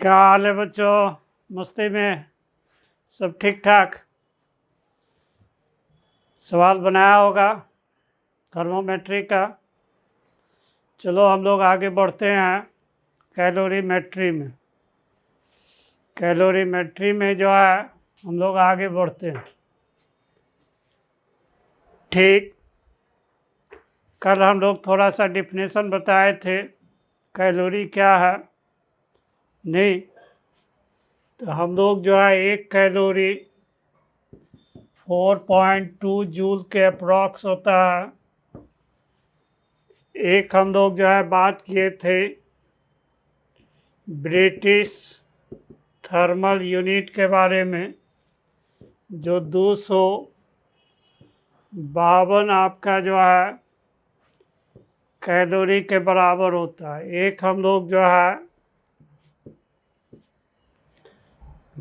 क्या हाल है बच्चों? मस्ती में सब ठीक ठाक? सवाल बनाया होगा थर्मोमेट्री का। चलो हम लोग आगे बढ़ते हैं कैलोरीमेट्री में। कैलोरीमेट्री में जो है हम लोग आगे बढ़ते हैं। ठीक, कल हम लोग थोड़ा सा डिफिनेशन बताए थे कैलोरी क्या है। नहीं तो हम लोग जो है एक कैलोरी 4.2 जूल के अप्रॉक्स होता है। एक हम लोग जो है बात किए थे ब्रिटिश थर्मल यूनिट के बारे में, जो 252 आपका जो है कैलोरी के बराबर होता है। एक हम लोग जो है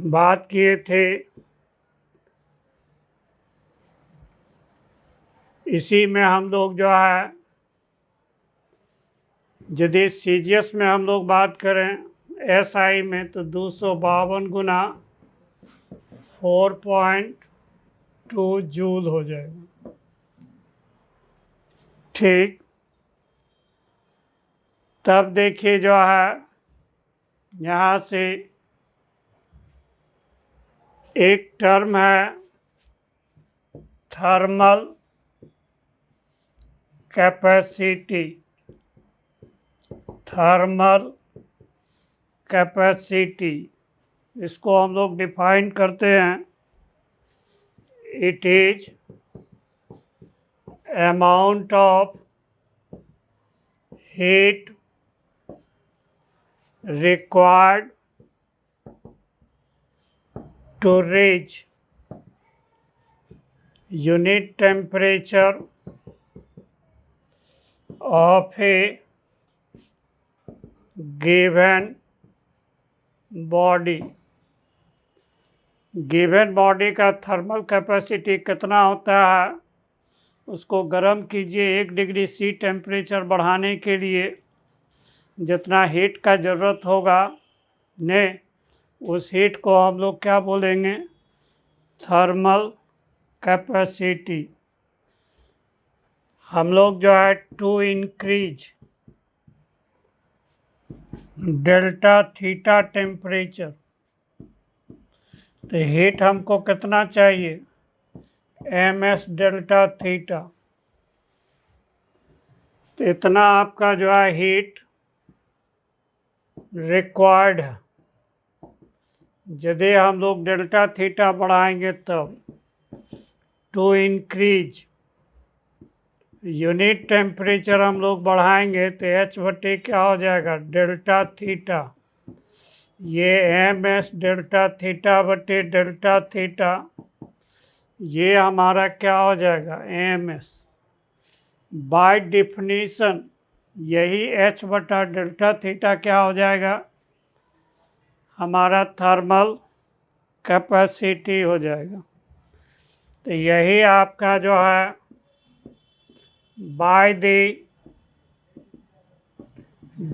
बात किए थे इसी में हम लोग जो है यदि सीजियस में हम लोग बात करें SI में तो 252 गुना 4.2 जूल हो जाएगा। ठीक, तब देखिए जो है यहाँ से एक टर्म है थर्मल कैपेसिटी। थर्मल कैपेसिटी इसको हम लोग डिफाइन करते हैं, it is amount of heat required to reach unit temperature of a given body। Given body का थर्मल कैपेसिटी कितना होता है उसको गर्म कीजिए 1 डिग्री C टेम्परेचर बढ़ाने के लिए जितना हीट का ज़रूरत होगा ने उस हीट को हम लोग क्या बोलेंगे? Thermal capacity. हम लोग जो है to increase delta theta temperature, तो हीट हमको कितना चाहिए? MS delta theta. तो इतना आपका जो है हीट रिक्वायर्ड है। यदि हम लोग डेल्टा थीटा बढ़ाएंगे तब टू इंक्रीज यूनिट टेम्परेचर हम लोग बढ़ाएंगे तो H बटे क्या हो जाएगा? Delta theta. ये MS डेल्टा थीटा बटे डेल्टा थीटा, ये हमारा क्या हो जाएगा? MS। बाय डिफिनीशन यही H बटा डेल्टा थीटा क्या हो जाएगा? हमारा थर्मल कैपेसिटी हो जाएगा। तो यही आपका जो है by the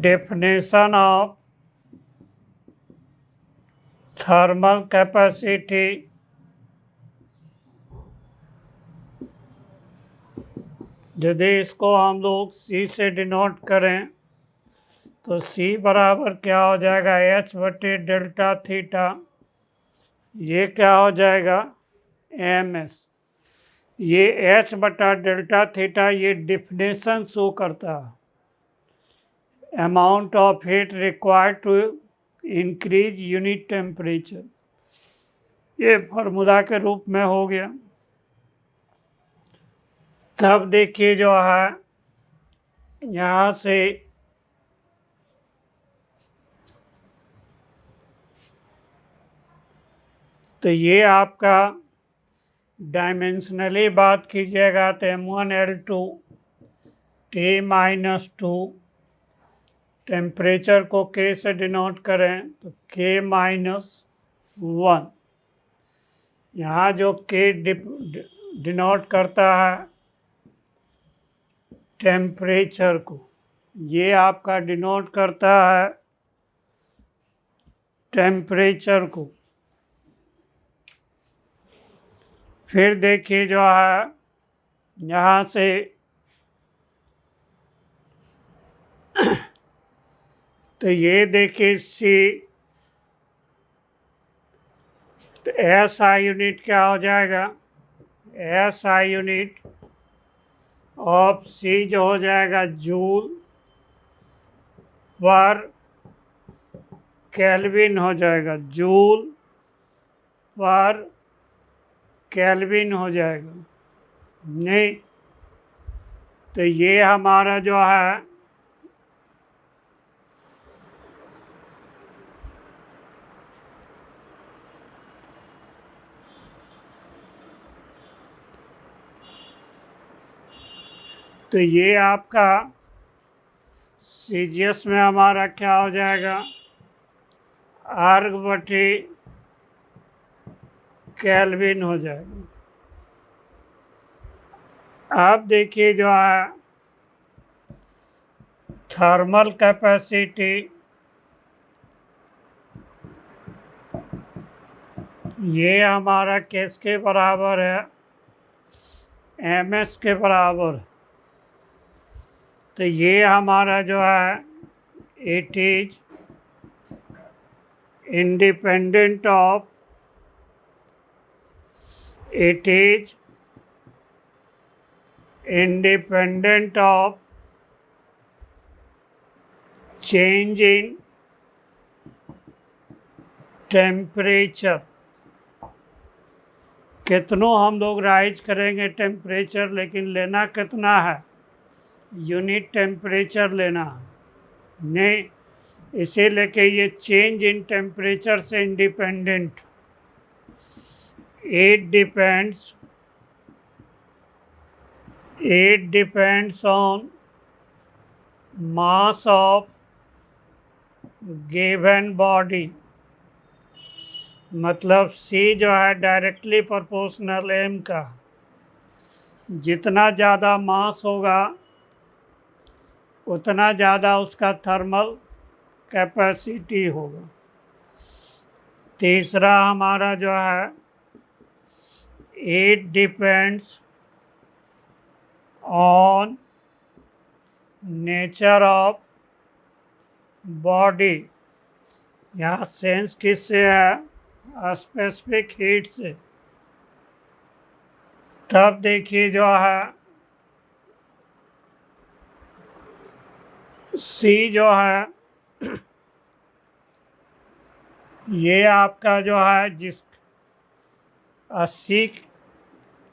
definition of thermal capacity यदि इसको हम लोग C से डिनोट करें तो C बराबर क्या हो जाएगा? H बटे डेल्टा थीटा। ये क्या हो जाएगा? MS। ये H बटा डेल्टा थीटा ये डिफिनेशन शो करता है amount of heat required to increase unit temperature. ये फार्मूला के रूप में हो गया। तब देखिए जो है यहाँ से तो ये आपका डायमेंशनली बात कीजिएगा तो M1L2 T-2 टेम्परेचर को K से डिनोट करें तो K-1। यहाँ जो K डिनोट करता है टेम्परेचर को, ये आपका डिनोट करता है टेम्परेचर को। फिर देखिए जो है यहाँ से तो ये देखिए सी, तो एस आई यूनिट क्या हो जाएगा, एस आई यूनिट ऑफ सी जो हो जाएगा जूल पर केल्विन हो जाएगा, जूल पर केल्विन हो जाएगा। नहीं तो ये हमारा जो है तो ये आपका सीजीएस में हमारा क्या हो जाएगा, अर्ग/केल्विन हो जाएगा। अब देखिए जो है थर्मल कैपेसिटी, ये हमारा किसके बराबर है, एमएस के बराबर। तो ये हमारा जो है it is independent of, it is independent of change in temperature. कितनों हम लोग राइज करेंगे टेम्परेचर, लेकिन लेना कितना है, यूनिट टेम्परेचर लेना है। नहीं, इसे लेके ये चेंज इन टेम्परेचर से independent, it depends on mass of given body. मतलब C जो है डायरेक्टली प्रोपोर्शनल M का, जितना ज़्यादा मास होगा उतना ज़्यादा उसका थर्मल कैपेसिटी होगा। तीसरा हमारा जो है it depends on nature of body. यहाँ सेंस किससे है, स्पेसिफिक हीट से। तब देखिए जो है C जो है ये आपका जो है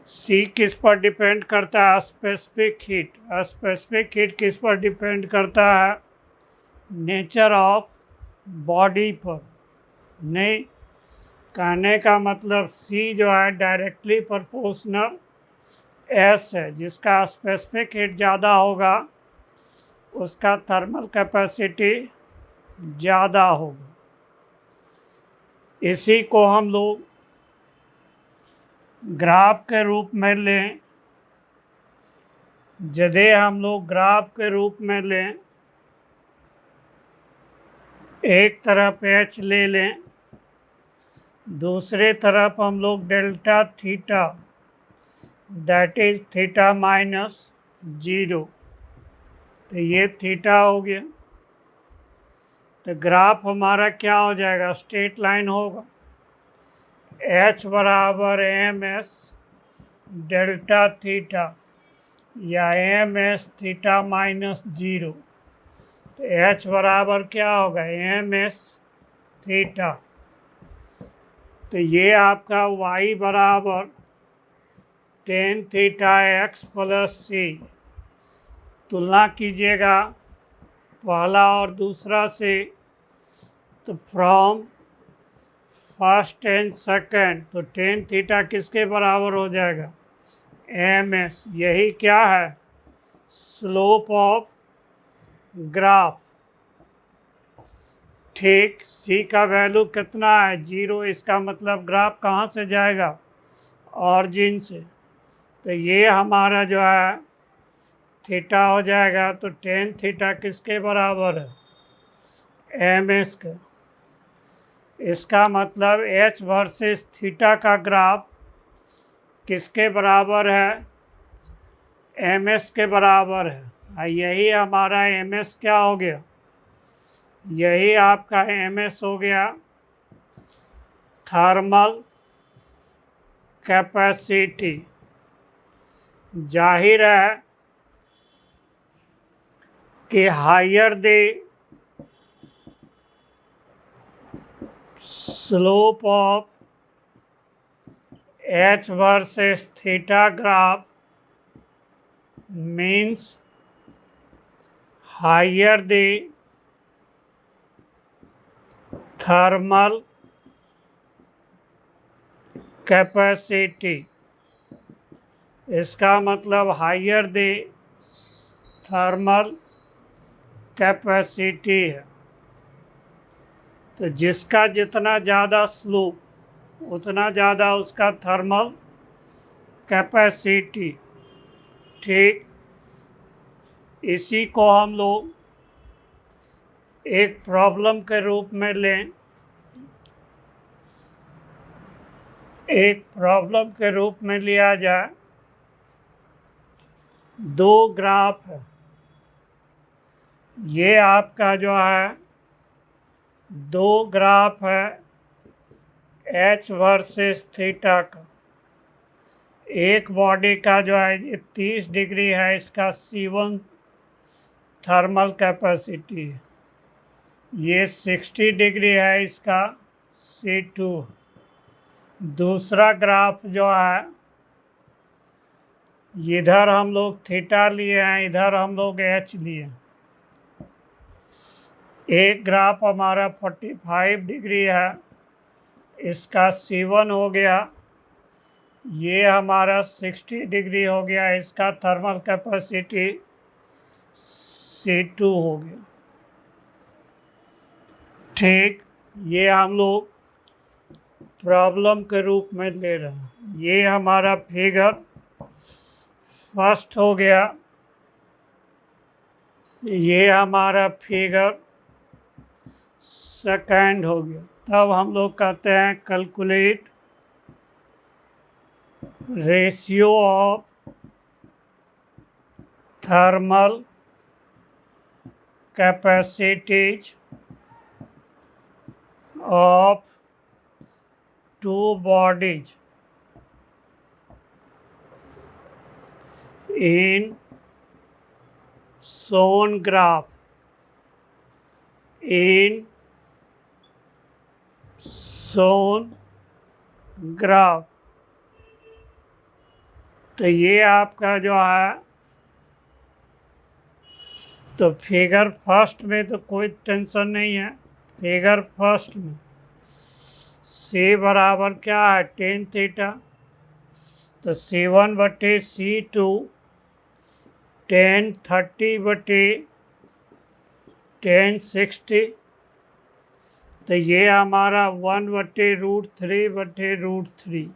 C किस पर डिपेंड करता है, स्पेसिफिक हीट। स्पेसिफिक हीट किस पर डिपेंड करता है, नेचर ऑफ बॉडी पर। नहीं, कहने का मतलब C जो है डायरेक्टली प्रोपोर्शनल S है, जिसका स्पेसिफिक हीट ज़्यादा होगा उसका थर्मल कैपेसिटी ज़्यादा होगा। इसी को हम लोग ग्राफ के रूप में लें, यदि हम लोग ग्राफ के रूप में लें, एक तरफ H ले लें, दूसरे तरफ हम लोग delta theta, that is theta -0, तो ये थीटा हो गया। तो ग्राफ हमारा क्या हो जाएगा, स्ट्रेट लाइन होगा। H बराबर MS डेल्टा थीटा या MS थीटा -0। तो H बराबर क्या होगा, MS थीटा। तो ये आपका y बराबर tan theta x plus C। तुलना कीजिएगा पहला और दूसरा से, तो फ्रॉम फर्स्ट एंड सेकंड, तो tan थीटा किसके बराबर हो जाएगा, MS। यही क्या है, स्लोप ऑफ ग्राफ। ठीक, सी का वैल्यू कितना है 0, इसका मतलब ग्राफ कहाँ से जाएगा, ऑरिजिन से। तो ये हमारा जो है थीटा हो जाएगा। तो टेन थीटा किसके बराबर है, एम एस का। इसका मतलब एच वर्सेस थीटा का ग्राफ किसके बराबर है, एम एस के बराबर है। यही हमारा एम एस क्या हो गया, यही आपका एम एस हो गया, थर्मल कैपेसिटी। जाहिर है कि higher the slope of H versus theta graph means higher the thermal capacity। इसका मतलब हायर द थर्मल कैपेसिटी है। तो जिसका जितना ज़्यादा स्लोप उतना ज़्यादा उसका थर्मल कैपेसिटी। ठीक, इसी को हम लोग एक प्रॉब्लम के रूप में लें, एक प्रॉब्लम के रूप में लिया जाए। दो ग्राफ है, ये आपका जो है दो ग्राफ है एच वर्सेस थीटा का। एक बॉडी का जो है ये 30 डिग्री है, इसका C1 थर्मल कैपेसिटी है। ये 60 डिग्री है, इसका C2। दूसरा ग्राफ जो है इधर हम लोग थीटा लिए हैं, इधर हम लोग एच लिए। एक ग्राफ हमारा 45 डिग्री है, इसका C1 हो गया। ये हमारा 60 डिग्री हो गया, इसका थर्मल कैपेसिटी C2 हो गया। ठीक, ये हम लोग प्रॉब्लम के रूप में ले रहे हैं। ये हमारा फिगर फर्स्ट हो गया, ये हमारा फिगर सेकंड हो गया। तब हम लोग कहते हैं calculate ratio of thermal capacities of two bodies in shown graph, in shown graph। तो ये आपका जो है, तो फिगर फर्स्ट में तो कोई टेंशन नहीं है। फिगर फर्स्ट में C बराबर क्या है, टेन थीटा। तो C1 बटे C2 टेन 30 बटे टेन 60। तो ये हमारा 1/√3 बटे √3।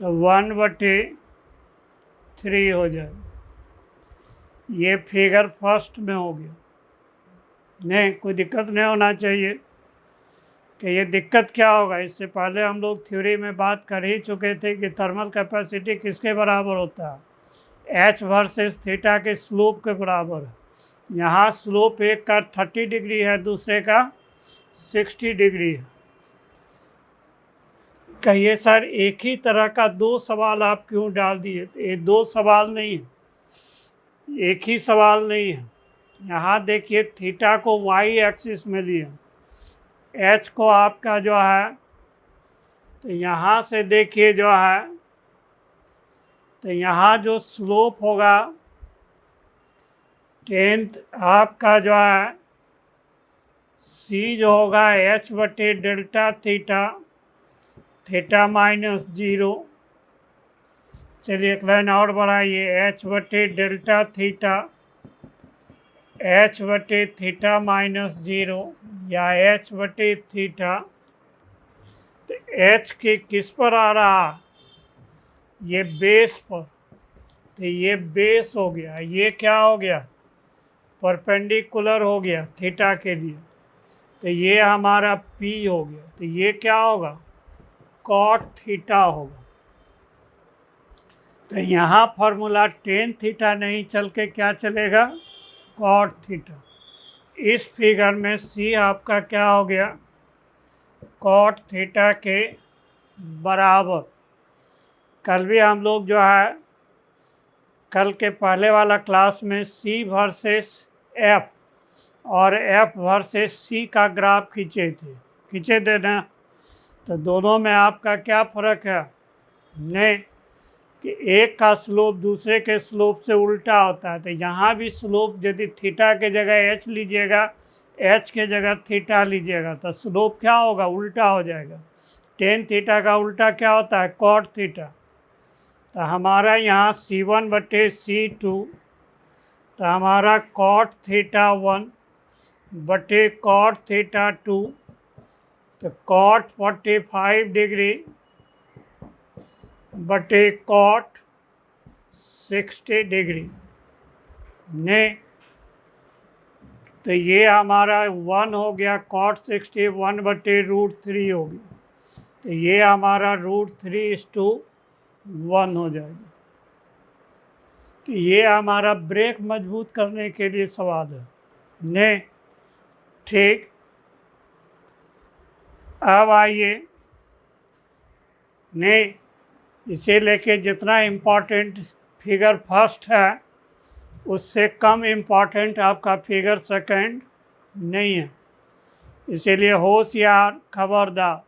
तो 1/3 हो जाए। ये फिगर फर्स्ट में हो गया। नहीं, कोई दिक्कत नहीं होना चाहिए कि ये दिक्कत क्या होगा। इससे पहले हम लोग थ्योरी में बात कर ही चुके थे कि थर्मल कैपेसिटी किसके बराबर होता है, एच वर्सेस थीटा के स्लोप के बराबर है। यहाँ स्लोप एक का 30 डिग्री है, दूसरे का 60 डिग्री है। कहिए सर एक ही तरह का दो सवाल आप क्यों डाल दिए। तो ये दो सवाल नहीं है, एक ही सवाल नहीं है। यहाँ देखिए थीटा को वाई एक्सिस में लिया, एच को आपका जो है, तो यहाँ से देखिए जो है, तो यहाँ जो स्लोप होगा टेंथ आपका जो है सी जो होगा एच बटे डेल्टा थीटा, थीटा -0। चलिए एक लाइन और बढ़ाइए, एच बटे डेल्टा थीटा एच बटे थीटा माइनस 0 या एच बटे थीटा। तो एच के किस पर आ रहा, ये बेस पर, तो ये बेस हो गया, ये क्या हो गया, परपेंडिकुलर हो गया थीटा के लिए, तो ये हमारा P हो गया, तो ये क्या होगा, कॉट थीटा होगा। तो यहाँ फार्मूला टेन थीटा नहीं चल के क्या चलेगा, कॉट थीटा। इस फिगर में C आपका क्या हो गया, कॉट थीटा के बराबर। कल भी हम लोग जो है, कल के पहले वाला क्लास में C वर्सेस F और F वर्सेस C का ग्राफ खींचे थे ना। तो दोनों में आपका क्या फ़र्क है, नहीं कि एक का स्लोप दूसरे के स्लोप से उल्टा होता है। तो यहाँ भी स्लोप यदि थीटा के जगह h लीजिएगा, h के जगह थीटा लीजिएगा, तो स्लोप क्या होगा, उल्टा हो जाएगा। टेन थीटा का उल्टा क्या होता है, कॉट थीटा। तो हमारा यहाँ C1 बटे C2, तो हमारा कॉट थीटा 1 बटे कॉट थीटा 2, तो कॉट 45 डिग्री बटे कॉट 60 डिग्री ने। तो ये हमारा 1 हो गया, कॉट 60 1 बटे √3 हो गया, तो ये हमारा √3:1 हो जाएगा। तो ये हमारा ब्रेक मजबूत करने के लिए सवाल है ने। ठीक, अब आइए ने, इसे लेके जितना इम्पोर्टेंट फिगर फर्स्ट है उससे कम इम्पोर्टेंट आपका फिगर सेकंड नहीं है। इसीलिए होशियार, खबरदार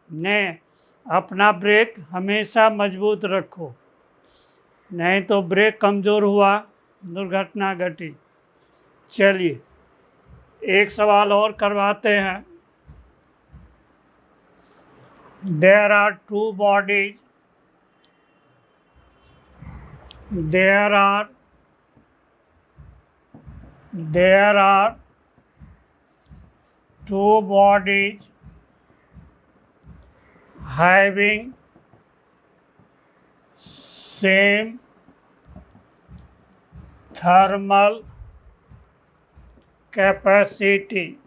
ने, अपना ब्रेक हमेशा मजबूत रखो, नहीं तो ब्रेक कमज़ोर हुआ, दुर्घटना घटी। चलिए एक सवाल और करवाते हैं। There are two bodies, there are two bodies having same thermal capacity.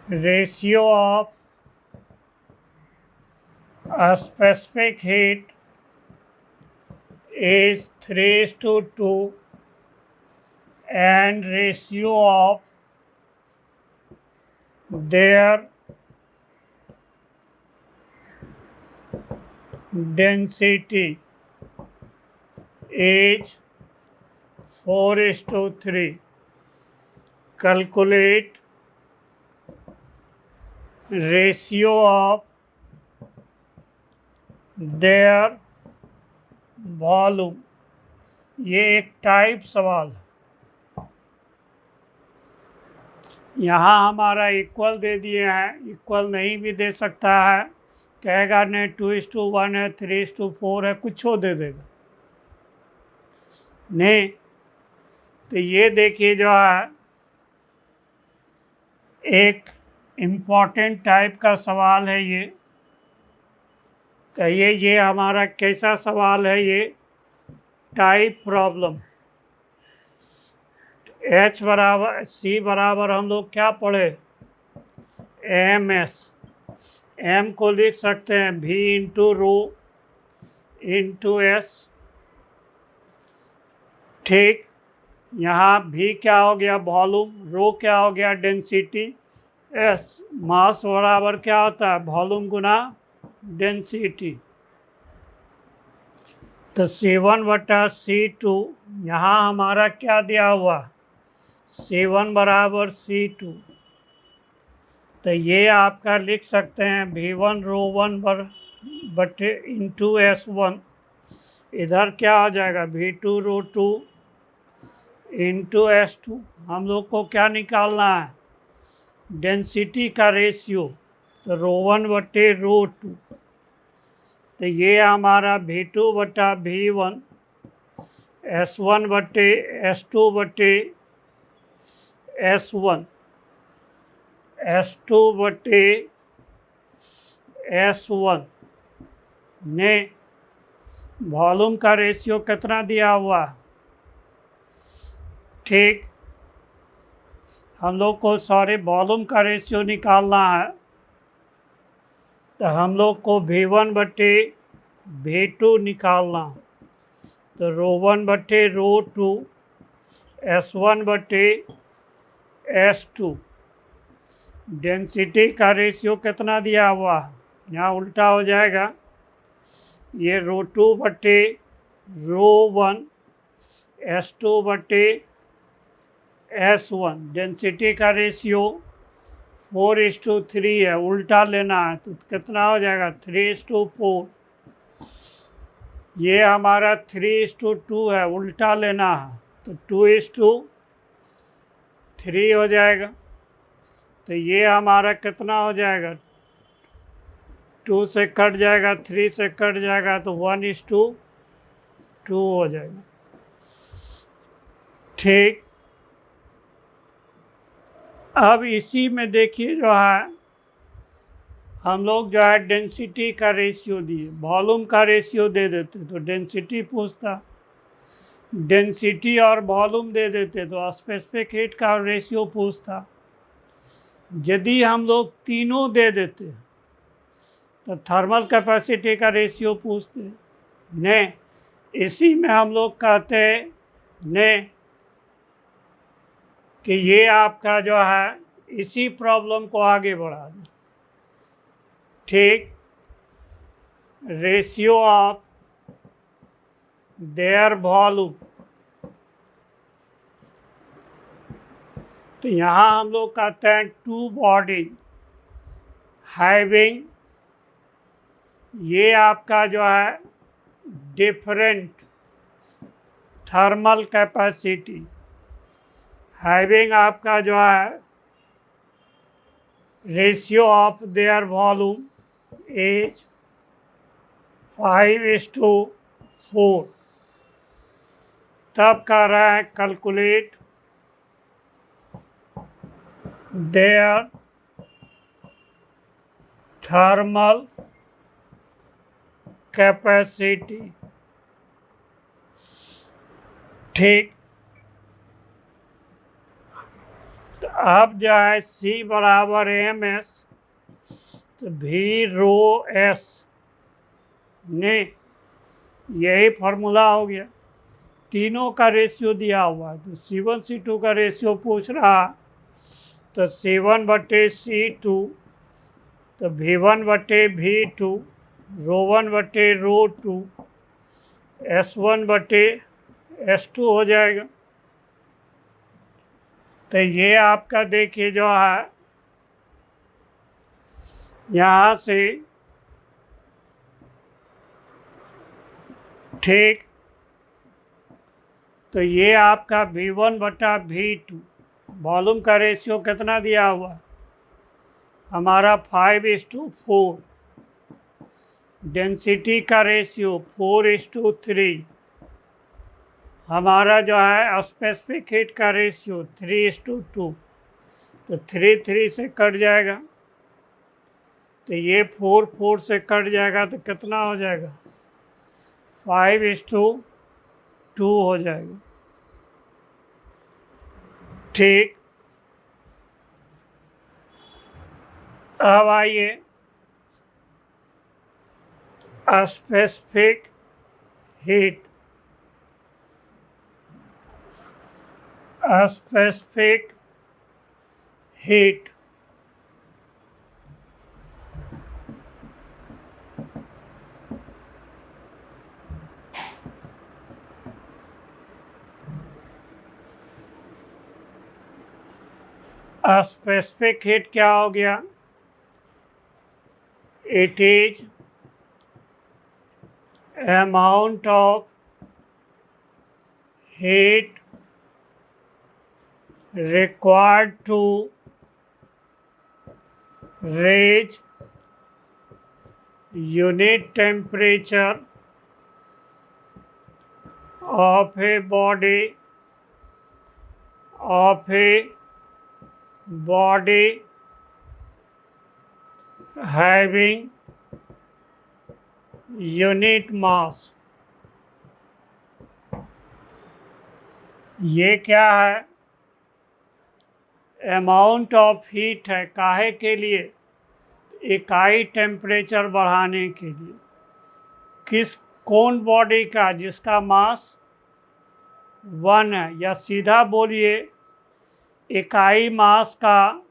Ratio of a specific heat is 3:2 and ratio of their density is 4:3. Calculate ratio of their volume. ये एक टाइप सवाल है। यहाँ हमारा इक्वल दे दिए हैं, equal नहीं भी दे सकता है, कहेगा नहीं 2:1 है, 3:4 है, कुछ हो दे देगा नहीं। तो ये देखिए जो है एक इम्पॉर्टेंट टाइप का सवाल है ये। कहिए ये हमारा कैसा सवाल है, ये टाइप प्रॉब्लम। H बराबर C बराबर हम लोग क्या पढ़े, MS। M को लिख सकते हैं V into rho into S। ठीक, यहाँ V क्या हो गया, वॉल्यूम, रो क्या हो गया, डेंसिटी, S मास बराबर क्या होता है, वॉल्यूम गुना डेंसिटी। तो C1 बटा C2, यहाँ हमारा क्या दिया हुआ, C1 बराबर C2। तो ये आपका लिख सकते हैं V1 रो1 बटे इंटू S1। इधर क्या हो जाएगा, V2 रो2 इंटू S2। हम लोग को क्या निकालना है, डेंसिटी का रेशियो, तो रो1 बटे रो2। तो ये हमारा V2 बटा V1 S1 बटे S2 बटे S1, S2 बटे S1 ने वॉल्यूम का रेशियो कितना दिया हुआ। ठीक, हम लोग को सारे वॉल्यूम का रेशियो निकालना है, तो हम लोग को V1 बटे V2 निकालना, तो ρ1 बटे ρ2 S1 बटे S2। डेंसिटी का रेशियो कितना दिया हुआ, यहाँ उल्टा हो जाएगा, ये ρ2 बटे ρ1 S2 बटे S1। डेंसिटी का रेशियो 4:3 है, उल्टा लेना है, तो कितना हो जाएगा 3:4। ये हमारा 3:2 है, उल्टा लेना है, तो 2:3 हो जाएगा। तो ये हमारा कितना हो जाएगा, 2 से कट जाएगा, 3 से कट जाएगा, तो 1:2 हो जाएगा। ठीक, अब इसी में देखिए जो है हम लोग जो है डेंसिटी का रेशियो दिए, वॉल्यूम का रेशियो दे देते तो डेंसिटी पूछता, डेंसिटी और वॉल्यूम दे देते तो स्पेसिफिक हीट का रेशियो पूछता। यदि हम लोग तीनों दे देते तो थर्मल कैपेसिटी का रेशियो पूछते ने। इसी में हम लोग कहते ने कि ये आपका जो है इसी प्रॉब्लम को आगे बढ़ा दें। ठीक, रेशियो ऑफ देयर वॉल्यूम, तो यहाँ हम लोग कहते हैं टू बॉडी हैविंग, ये आपका जो है डिफरेंट थर्मल कैपेसिटी, हैविंग आपका जो है ratio of their volume is 5:4। तब कर रहा है कैलकुलेट देयर थर्मल कैपेसिटी। ठीक, तो अब जो है C बराबर MS, तो V ρS ने यही फार्मूला हो गया। तीनों का रेशियो दिया हुआ है, तो C1 C2 का रेशियो पूछ रहा, तो C1 बटे C2, तो V1 बटे V2, ρ1 बटे ρ2, S1 बटे S2 हो जाएगा। तो ये आपका देखिए जो है यहाँ से, ठीक, तो ये आपका V1 बटा V2, वॉल्यूम का रेशियो कितना दिया हुआ हमारा 5:4, डेंसिटी का रेशियो 4:3, हमारा जो है स्पेसिफिक हीट का रेशियो 3:2, तो 3 से कट जाएगा, तो ये 4 से कट जाएगा, तो कितना हो जाएगा 5:2 हो जाएगा। ठीक, अब आइए specific heat, specific heat specific heat क्या हो गया, it is amount of heat required to raise unit temperature of a body having unit mass। ये क्या है? अमाउंट ऑफ हीट है। काहे के लिए? इकाई टेम्परेचर बढ़ाने के लिए। कौन बॉडी का? जिसका मास 1 है। या सीधा बोलिए, इकाई मास का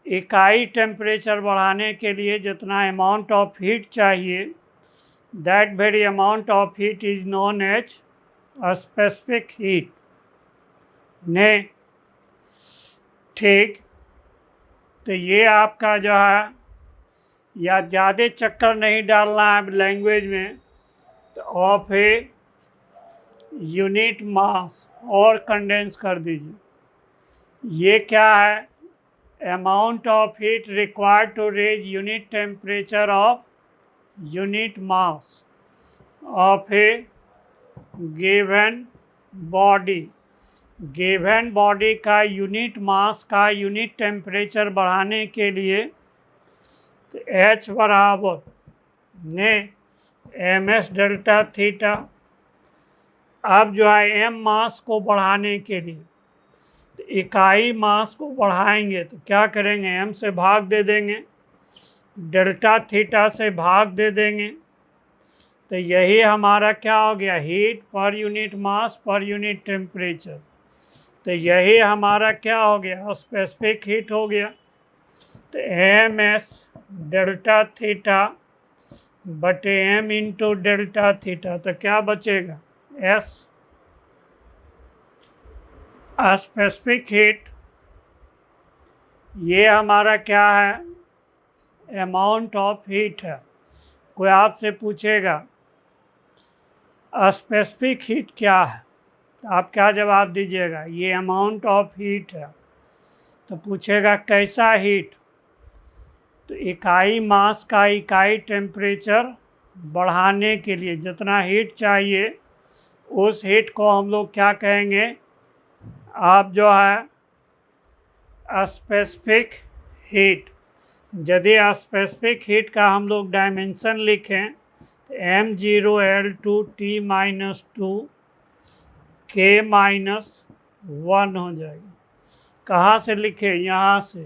इकाई टेम्परेचर बढ़ाने के लिए जितना अमाउंट ऑफ हीट चाहिए, that very amount of heat is known as specific heat. ने ठीक, तो ये आपका जो है, या ज़्यादा चक्कर नहीं डालना है लैंग्वेज में, तो ऑफ ए यूनिट मास और कंडेंस कर दीजिए। ये क्या है? Amount of heat required to raise unit temperature of unit mass of a given body. Given body का यूनिट मास का यूनिट टेम्परेचर बढ़ाने के लिए तो H बराबर ने ms डेल्टा थीटा। अब जो है m मास को बढ़ाने के लिए तो इकाई मास को बढ़ाएंगे तो क्या करेंगे? m से भाग दे देंगे, डेल्टा थीटा से भाग दे देंगे। तो यही हमारा क्या हो गया? हीट पर यूनिट मास पर यूनिट टेम्परेचर। तो यही हमारा क्या हो गया? स्पेसिफिक हीट हो गया। तो ms डेल्टा थीटा बटे m इंटू डेल्टा थीटा, तो क्या बचेगा? s। स्पेसिफिक हीट ये हमारा क्या है? अमाउंट ऑफ हीट है। कोई आपसे पूछेगा स्पेसिफिक हीट क्या है, तो आप क्या जवाब दीजिएगा? ये अमाउंट ऑफ हीट है। तो पूछेगा कैसा हीट, तो इकाई मास का इकाई टेम्परेचर बढ़ाने के लिए जितना हीट चाहिए, उस हीट को हम लोग क्या कहेंगे? आप जो है स्पेसिफिक हीट। यदि स्पेसिफिक हीट का हम लोग डायमेंशन लिखें तो m0L2T-2 K-1 हो जाएगी। कहाँ से लिखे? यहाँ से।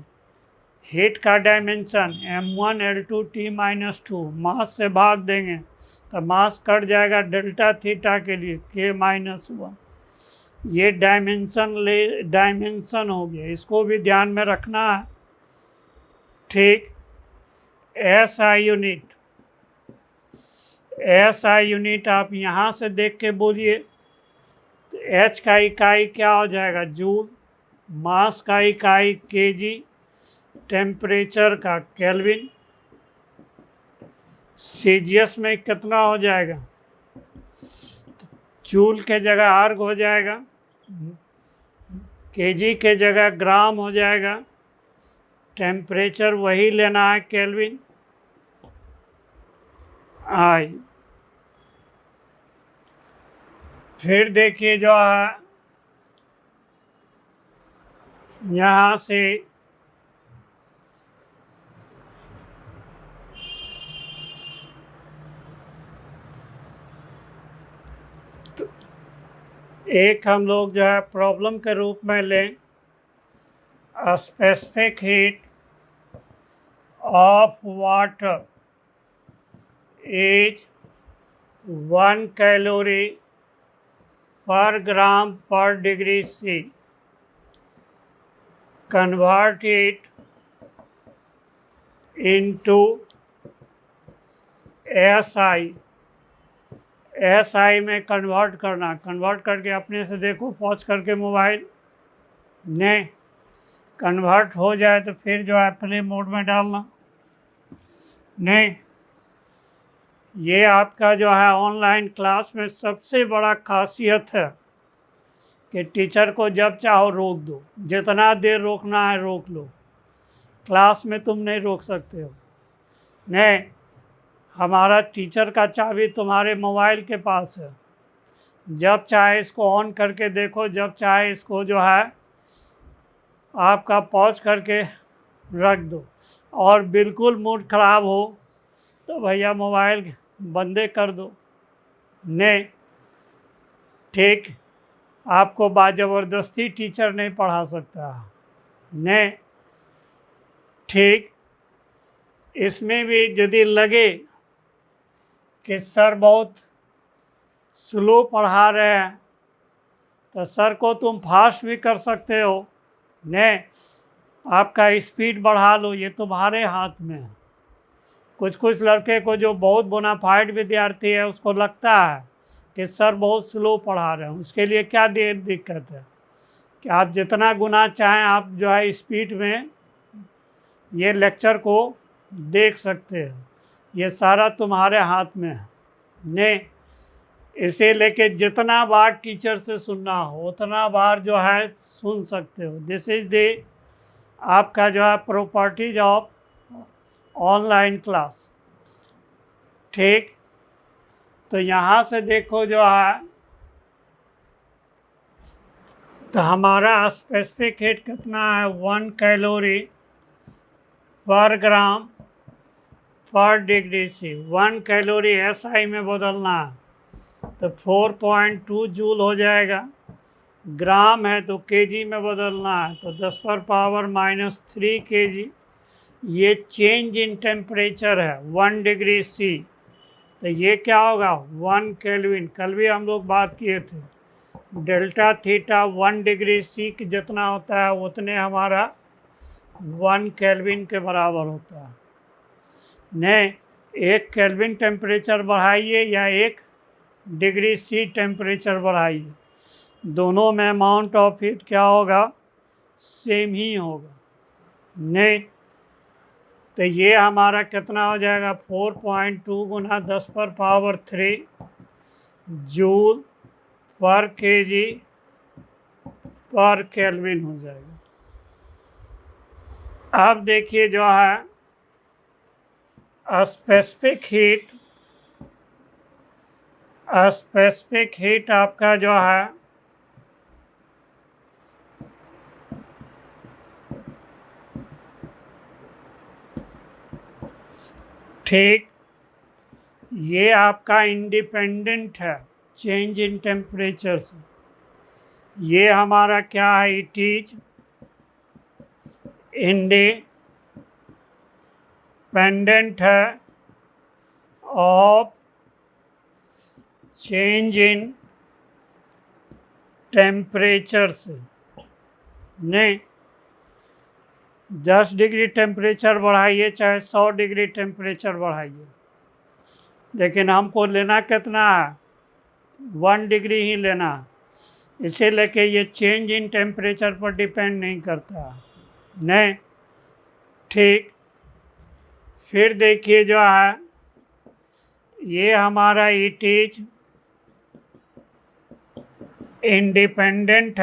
हीट का डायमेंशन m1L2T-2, मास से भाग देंगे तो मास कट जाएगा डेल्टा थीटा के लिए K-1। ये डायमेंशन हो गया, इसको भी ध्यान में रखना है। ठीक। SI यूनिट आप यहाँ से देख के बोलिए। तो H का इकाई क्या हो जाएगा? जूल। मास का इकाई kg, टेम्परेचर का केल्विन। सेल्सियस में कितना हो जाएगा? जूल के जगह आर्ग हो जाएगा, kg के जगह ग्राम हो जाएगा, टेम्परेचर वही लेना है केल्विन। आई फिर देखिए जो है यहाँ से एक हम लोग जो है प्रॉब्लम के रूप में लें, specific heat of water is 1 calorie पर ग्राम पर degree C। Convert it into SI में कन्वर्ट करना। कन्वर्ट करके अपने से देखो, पॉज करके मोबाइल ने कन्वर्ट हो जाए तो फिर जो है प्ले मोड में डालना। नहीं, ये आपका जो है ऑनलाइन क्लास में सबसे बड़ा खासियत है कि टीचर को जब चाहो रोक दो, जितना देर रोकना है रोक लो। क्लास में तुम नहीं रोक सकते हो। नहीं, हमारा टीचर का चाबी तुम्हारे मोबाइल के पास है। जब चाहे इसको ऑन करके देखो, जब चाहे इसको जो है आपका पॉज करके रख दो। और बिल्कुल मूड ख़राब हो तो भैया मोबाइल बंदे कर दो। नहीं, ठीक, आपको ज़बरदस्ती टीचर नहीं पढ़ा सकता। नहीं, ठीक, इसमें भी यदि लगे कि सर बहुत स्लो पढ़ा रहे हैं तो सर को तुम फास्ट भी कर सकते हो। नहीं, आपका स्पीड बढ़ा लो, ये तुम्हारे हाथ में है। कुछ कुछ लड़के को जो बहुत बोनाफाइड विद्यार्थी है उसको लगता है कि सर बहुत स्लो पढ़ा रहे हैं। उसके लिए क्या दिक्कत है कि आप जितना गुना चाहें आप जो है स्पीड में ये लेक्चर को देख सकते हैं। ये सारा तुम्हारे हाथ में है। नहीं, इसे लेके जितना बार टीचर से सुनना हो उतना बार जो है सुन सकते हो। दिस इज द आपका जो है प्रॉपर्टीज ऑफ ऑनलाइन क्लास। ठीक, तो यहाँ से देखो जो है तो हमारा स्पेसिफिक हीट कितना है, 1 कैलोरी पर ग्राम पर डिग्री सी। 1 कैलोरी SI में बदलना है तो 4.2 जूल हो जाएगा। ग्राम है तो केजी में बदलना है तो 10⁻³ kg। ये चेंज इन टेम्परेचर है 1 डिग्री सी, तो ये क्या होगा 1 केल्विन। कल भी हम लोग बात किए थे, डेल्टा थीटा 1 डिग्री सी की जितना होता है उतने हमारा 1 केल्विन के बराबर होता है। नहीं, 1 केल्विन टेम्परेचर बढ़ाइए या 1 डिग्री सी टेम्परेचर बढ़ाइए, दोनों में अमाउंट ऑफ हीट क्या होगा, सेम ही होगा। नहीं, तो ये हमारा कितना हो जाएगा 4.2 गुना 10⁻³ जूल पर केजी पर केल्विन हो जाएगा। अब देखिए जो है स्पेसिफिक हीट आपका जो है ठीक, ये आपका इंडिपेंडेंट है चेंज इन टेम्परेचर से। ये हमारा क्या है, इट इज इंडिपेंडेंट है ऑफ चेंज इन टेम्परेचर से। नहीं, 10 डिग्री टेम्परेचर बढ़ाइए चाहे 100 डिग्री टेम्परेचर बढ़ाइए, लेकिन हमको लेना कितना है 1 डिग्री ही लेना है। इसे लेके ये चेंज इन टेम्परेचर पर डिपेंड नहीं करता। नहीं, ठीक, फिर देखिए जो है ये हमारा इट इज इंडिपेंडेंट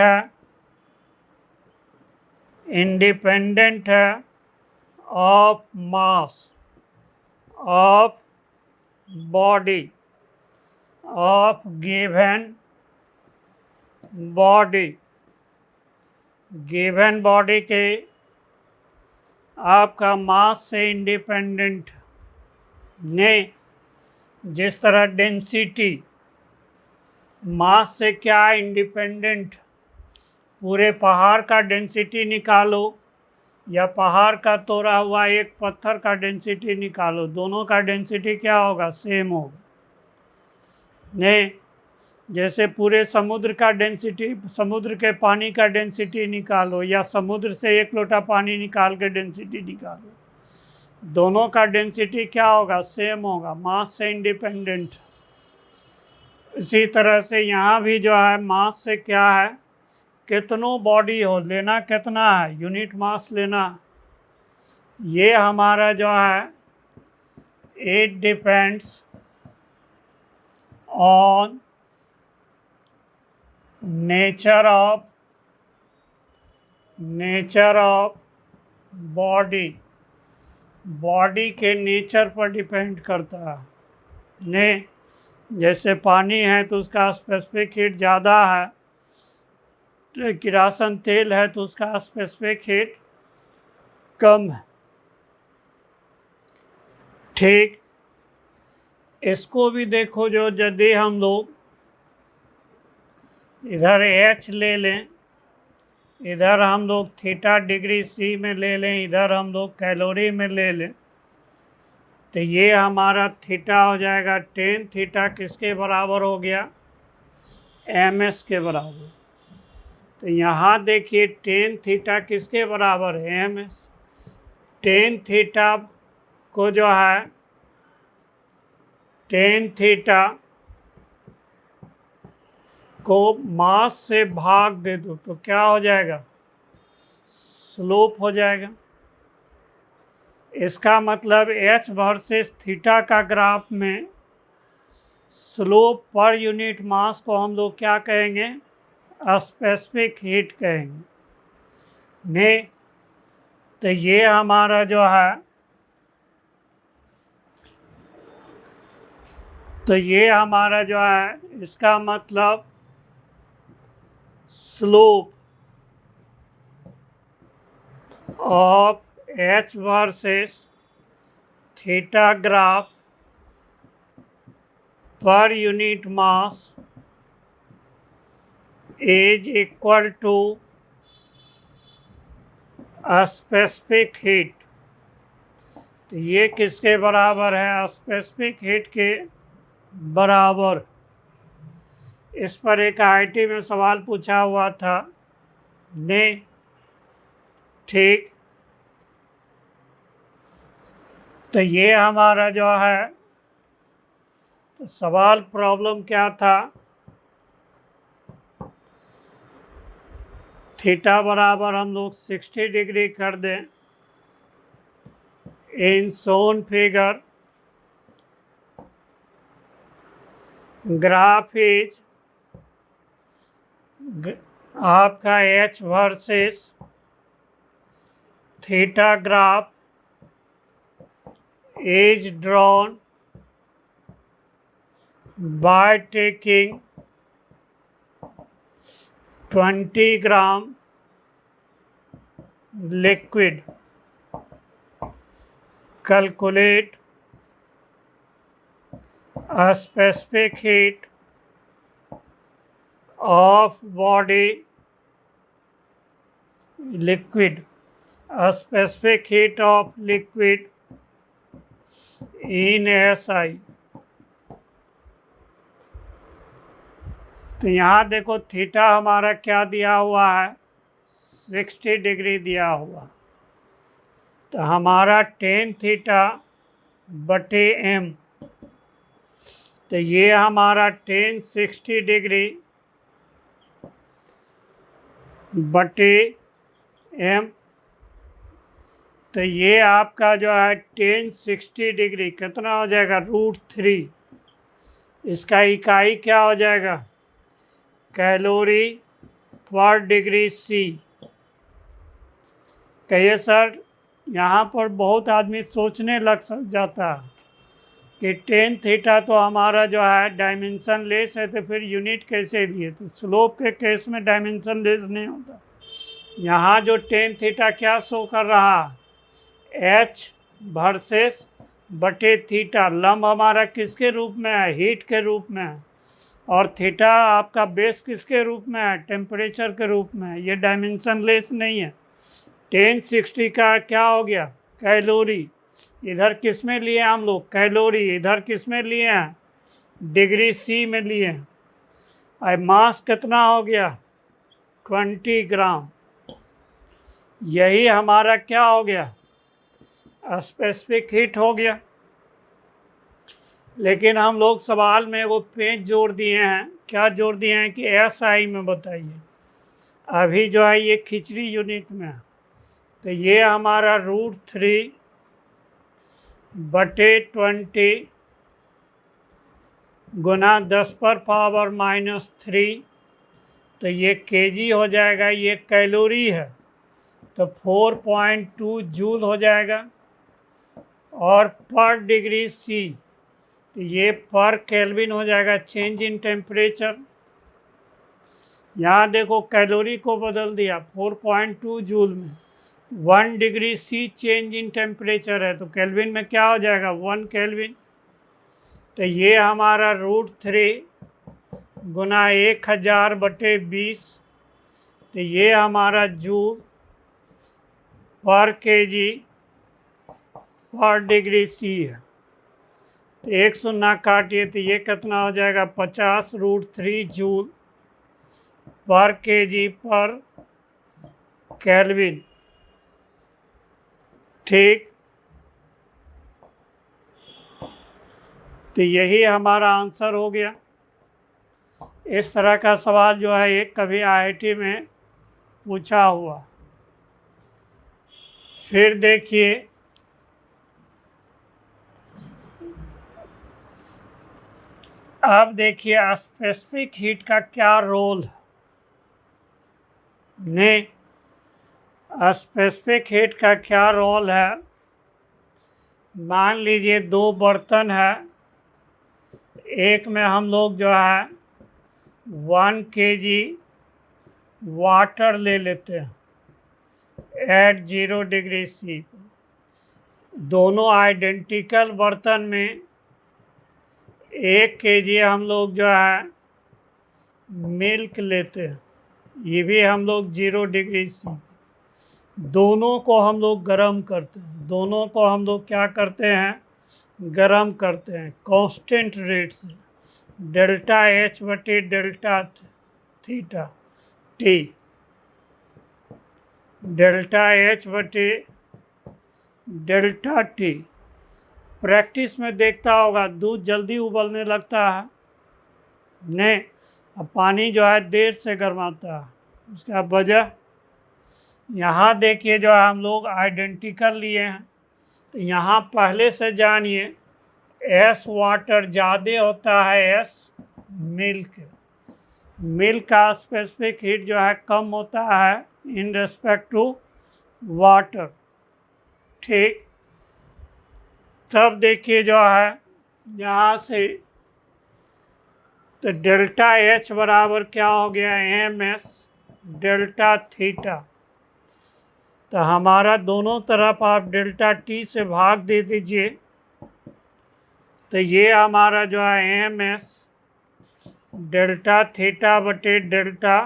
है of mass of body of given body के आपका मास से इंडिपेंडेंट। नहीं, जिस तरह डेंसिटी मास से क्या इंडिपेंडेंट, पूरे पहाड़ का डेंसिटी निकालो या पहाड़ का तोड़ा हुआ एक पत्थर का डेंसिटी निकालो, दोनों का डेंसिटी क्या होगा, सेम होगा। नहीं, जैसे पूरे समुद्र का डेंसिटी, समुद्र के पानी का डेंसिटी निकालो या समुद्र से 1 लोटा पानी निकाल के डेंसिटी निकालो, दोनों का डेंसिटी क्या होगा, सेम होगा, मास से इंडिपेंडेंट। इसी तरह से यहाँ भी जो है मास से क्या है, कितनों बॉडी हो, लेना कितना है, यूनिट मास लेना। ये हमारा जो है it depends on nature of body के नेचर पर डिपेंड करता है। नहीं, जैसे पानी है तो उसका स्पेसिफिक हीट ज़्यादा है, तो किरासन तेल है तो उसका स्पेसिफिक हीट कम है। ठीक, इसको भी देखो, जो यदि हम लोग इधर H ले लें, इधर हम लोग थीटा डिग्री C में ले लें, इधर हम लोग कैलोरी में ले लें, तो ये हमारा थीटा हो जाएगा टेन थीटा किसके बराबर हो गया, ms के बराबर। तो यहाँ देखिए टेन थीटा किसके बराबर है, ms। टेन थीटा को जो है टेन थीटा को मास से भाग दे दो तो क्या हो जाएगा, स्लोप हो जाएगा। इसका मतलब H वर्सेस थीटा का ग्राफ में स्लोप पर यूनिट मास को हम लोग क्या कहेंगे, स्पेसिफिक हीट कहेंगे। ने तो ये हमारा जो है, तो ये हमारा जो है, इसका मतलब slope of H versus theta graph पर unit mass is equal to specific heat. तो ये किसके बराबर है, स्पेसिफिक हीट के बराबर। इस पर एक IIT में सवाल पूछा हुआ था ने। ठीक, तो ये हमारा जो है, तो सवाल प्रॉब्लम क्या था, थीटा बराबर हम लोग 60 डिग्री कर दें इन शोन फिगर, ग्राफ इज आपका H versus theta graph is drawn by taking 20 gram liquid. Calculate a specific heat of body liquid. A specific heat of liquid in SI। तो यहाँ देखो थीटा हमारा क्या दिया हुआ है, 60 डिग्री दिया हुआ। तो हमारा टेन थीटा बटे m, तो ये हमारा टेन 60 डिग्री बटे m, तो ये आपका जो है टेन 60 डिग्री कितना हो जाएगा, √3। इसका इकाई क्या हो जाएगा, कैलोरी पर डिग्री C। कहिए सर, यहाँ पर बहुत आदमी सोचने लग जाता कि टेन थीटा तो हमारा जो है डायमेंशन लेस है, तो फिर यूनिट कैसे लिए। तो स्लोप के केस में डायमेंशन लेस नहीं होता। यहाँ जो टेन थीटा क्या शो कर रहा, H वर्सेस बटे थीटा, लंब हमारा किसके रूप में है, हीट के रूप में है, और थीटा आपका बेस किसके रूप में है, टेम्परेचर के रूप में है। ये डायमेंशन लेस नहीं है। टेन 60 का क्या हो गया, कैलोरी। इधर किस में लिए हम लोग, कैलोरी। इधर किस में लिए हैं, डिग्री C में लिए हैं। और मास कितना हो गया, 20 ग्राम। यही हमारा क्या हो गया, स्पेसिफिक हीट हो गया। लेकिन हम लोग सवाल में वो पेज जोड़ दिए हैं, क्या जोड़ दिए हैं कि SI में बताइए। अभी जो है ये खिचड़ी यूनिट में है। तो ये हमारा √3 बटे 20 गुना 10⁻³ तो ये kg हो जाएगा, ये कैलोरी है तो 4.2 जूल हो जाएगा। और पर डिग्री C तो ये पर केल्विन हो जाएगा चेंज इन टेम्परेचर। यहाँ देखो कैलोरी को बदल दिया 4.2 जूल में, 1 degree C change in temperature है तो केल्विन में क्या हो जाएगा 1 केल्विन। तो ये हमारा √3 गुना 1000/20, तो ये हमारा जूल पर केजी पर डिग्री सी है। तो 1 शून्य काटिए तो ये कितना हो जाएगा 50 √3 जूल पर केजी पर केल्विन। ठीक, तो यही हमारा आंसर हो गया। इस तरह का सवाल जो है एक कभी आईआईटी में पूछा हुआ। फिर देखिए अब देखिए स्पेसिफिक हीट का क्या रोल है। स्पेसिफिक हीट का क्या रोल है। मान लीजिए 2 बर्तन है, एक में हम लोग जो है 1 केजी वाटर ले लेते हैं एट 0 डिग्री सी। दोनों आइडेंटिकल बर्तन में 1 केजी हम लोग जो है मिल्क लेते हैं, ये भी हम लोग 0 डिग्री सी। दोनों को हम लोग गर्म करते हैं, दोनों को हम लोग क्या करते हैं गर्म करते हैं कांस्टेंट रेट से, डेल्टा H बटे delta theta T, delta H बटे डेल्टा T। प्रैक्टिस में देखता होगा दूध जल्दी उबलने लगता है, नहीं, अब पानी जो है देर से गर्माता है। उसका वजह यहाँ देखिए जो हम लोग आइडेंटिकल लिए हैं, तो यहाँ पहले से जानिए S वाटर ज़्यादा होता है S मिल्क। मिल्क का स्पेसिफिक हीट जो है कम होता है इन रेस्पेक्ट टू वाटर। ठीक, तब देखिए जो है यहाँ से तो डेल्टा H बराबर क्या हो गया MS डेल्टा थीटा। तो हमारा दोनों तरफ आप डेल्टा T से भाग दे दीजिए, तो ये हमारा जो है MS डेल्टा थीटा बटे डेल्टा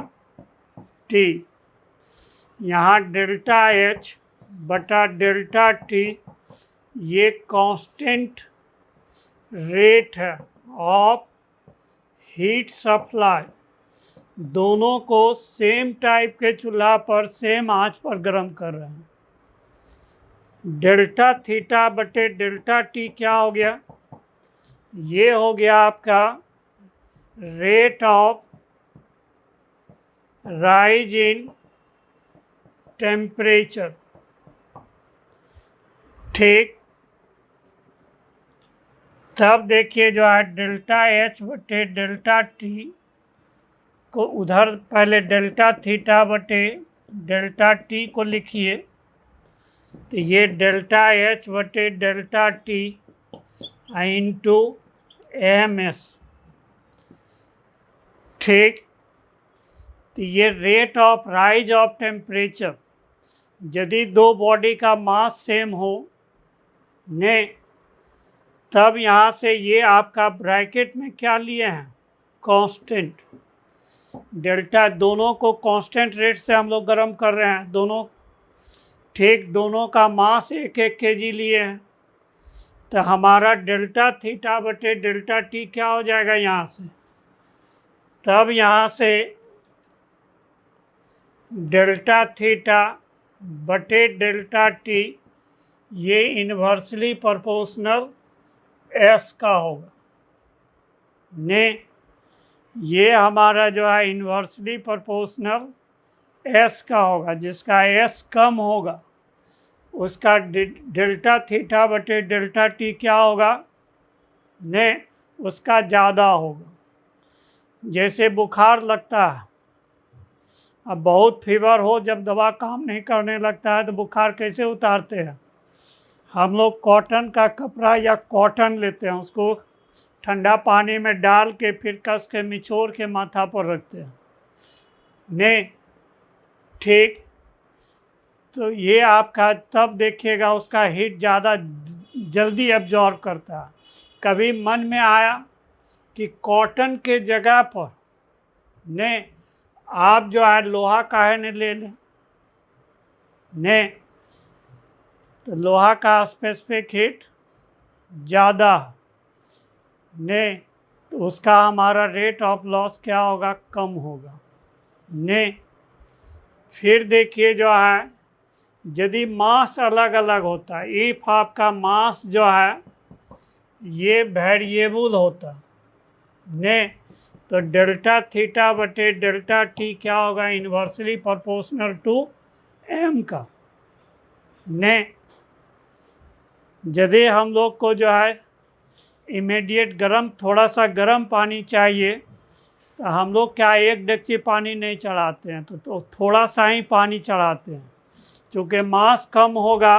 T। यहाँ डेल्टा H बटा डेल्टा T ये कांस्टेंट रेट है ऑफ हीट सप्लाई। दोनों को सेम टाइप के चूल्हा पर सेम आंच पर गर्म कर रहे हैं। डेल्टा थीटा बटे डेल्टा T क्या हो गया, ये हो गया आपका rate of rise in temperature. ठीक, तब देखिए जो है डेल्टा H बटे डेल्टा T को उधर पहले डेल्टा थीटा बटे डेल्टा T को लिखिए, तो ये डेल्टा H बटे डेल्टा T इंटू MS। ठीक, तो ये rate of rise of temperature. यदि दो बॉडी का मास सेम हो ने, तब यहाँ से ये आपका ब्रैकेट में क्या लिए हैं कांस्टेंट डेल्टा। दोनों को कांस्टेंट रेट से हम लोग गर्म कर रहे हैं दोनों। ठीक, दोनों का मास 1-1 केजी लिए हैं, तो हमारा डेल्टा थीटा बटे डेल्टा T क्या हो जाएगा यहाँ से। तब यहाँ से डेल्टा थीटा बटे डेल्टा T ये इन्वर्सली प्रोपोर्शनल S का होगा ने, ये हमारा जो है इन्वर्सली प्रोपोर्शनल S का होगा। जिसका S कम होगा उसका डेल्टा थीटा बटे डेल्टा T क्या होगा ने, उसका ज़्यादा होगा। जैसे बुखार लगता है, अब बहुत फीवर हो, जब दवा काम नहीं करने लगता है तो बुखार कैसे उतारते हैं हम लोग, कॉटन का कपड़ा या कॉटन लेते हैं, उसको ठंडा पानी में डाल के फिर कस के निचोड़ के माथा पर रखते हैं। नहीं, ठीक, तो ये आपका तब देखिएगा उसका हीट ज़्यादा जल्दी एब्जॉर्ब करता है। कभी मन में आया कि कॉटन के जगह पर नहीं आप जो है लोहा काहे ने ले लें? नहीं, तो लोहा का स्पेसिफिक हीट ज़्यादा नहीं, तो उसका हमारा रेट ऑफ लॉस क्या होगा? कम होगा। नहीं, फिर देखिए जो है यदि मास अलग अलग होता है, इफ आपका मास जो है ये वेरिएबल होता नहीं, तो डेल्टा थीटा बटे डेल्टा टी क्या होगा? इन्वर्सली प्रोपोर्शनल टू एम का। नहीं, यदि हम लोग को जो है इमीडिएट गर्म थोड़ा सा गर्म पानी चाहिए तो हम लोग क्या एक डेक्ची पानी नहीं चढ़ाते हैं, तो थोड़ा सा ही पानी चढ़ाते हैं। चूँकि मास कम होगा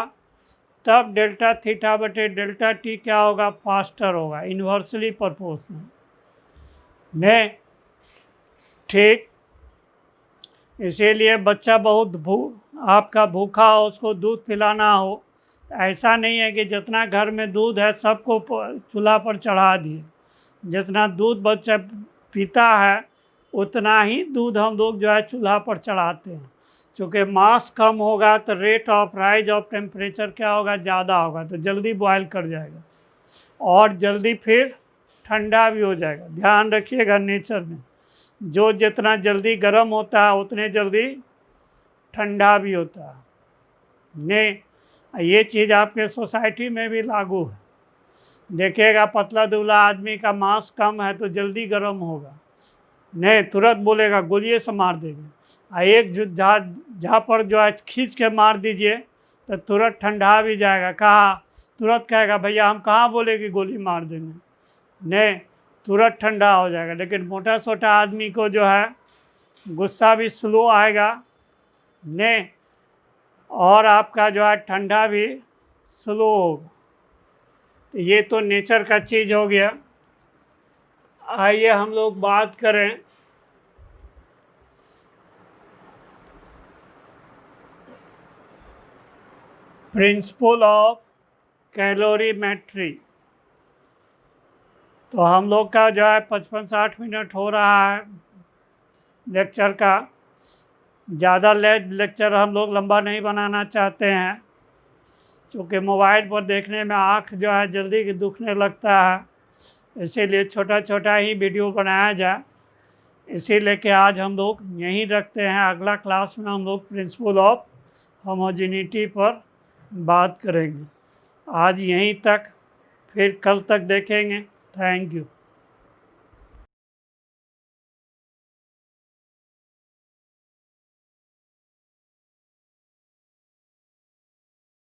तब डेल्टा थीटा बटे डेल्टा टी क्या होगा? फास्टर होगा, इन्वर्सली प्रोपोर्शनल। नहीं, ठीक, इसीलिए बच्चा बहुत आपका भूखा हो उसको दूध पिलाना हो, ऐसा नहीं है कि जितना घर में दूध है सबको चूल्हा पर चढ़ा दिए। जितना दूध बच्चा पीता है उतना ही दूध हम लोग जो है चूल्हा पर चढ़ाते हैं। चूँकि मास कम होगा तो rate of rise of temperature क्या होगा? ज़्यादा होगा, तो जल्दी बॉयल कर जाएगा और जल्दी फिर ठंडा भी हो जाएगा। ध्यान रखिएगा, नेचर में जो जितना जल्दी गर्म होता है उतने जल्दी ठंडा भी होता है। नहीं, ये चीज़ आपके सोसाइटी में भी लागू है। देखिएगा पतला दुबला आदमी का मांस कम है तो जल्दी गर्म होगा, नहीं तुरंत बोलेगा गोलिए से मार देंगे। एक जहाँ पर जो है खींच के मार दीजिए तो तुरंत ठंडा भी जाएगा। कहा तुरंत कहेगा भैया हम कहाँ बोले कि गोली मार देंगे, नहीं तुरंत ठंडा हो जाएगा। लेकिन मोटा सोटा आदमी को जो है गुस्सा भी स्लो आएगा, नहीं, और आपका जो है ठंडा भी स्लो होगा। तो ये तो नेचर का चीज़ हो गया। आइए हम लोग बात करें प्रिंसिपल ऑफ कैलोरीमेट्री। तो हम लोग का जो है 55-60 मिनट हो रहा है लेक्चर का। ज़्यादा लेक्चर हम लोग लंबा नहीं बनाना चाहते हैं, क्योंकि मोबाइल पर देखने में आँख जो है जल्दी दुखने लगता है, इसीलिए छोटा छोटा ही वीडियो बनाया जाए। इसीलिए कि आज हम लोग यहीं रखते हैं। अगला क्लास में हम लोग प्रिंसिपल ऑफ होमोजेनिटी पर बात करेंगे। आज यहीं तक, फिर कल तक देखेंगे। Thank you.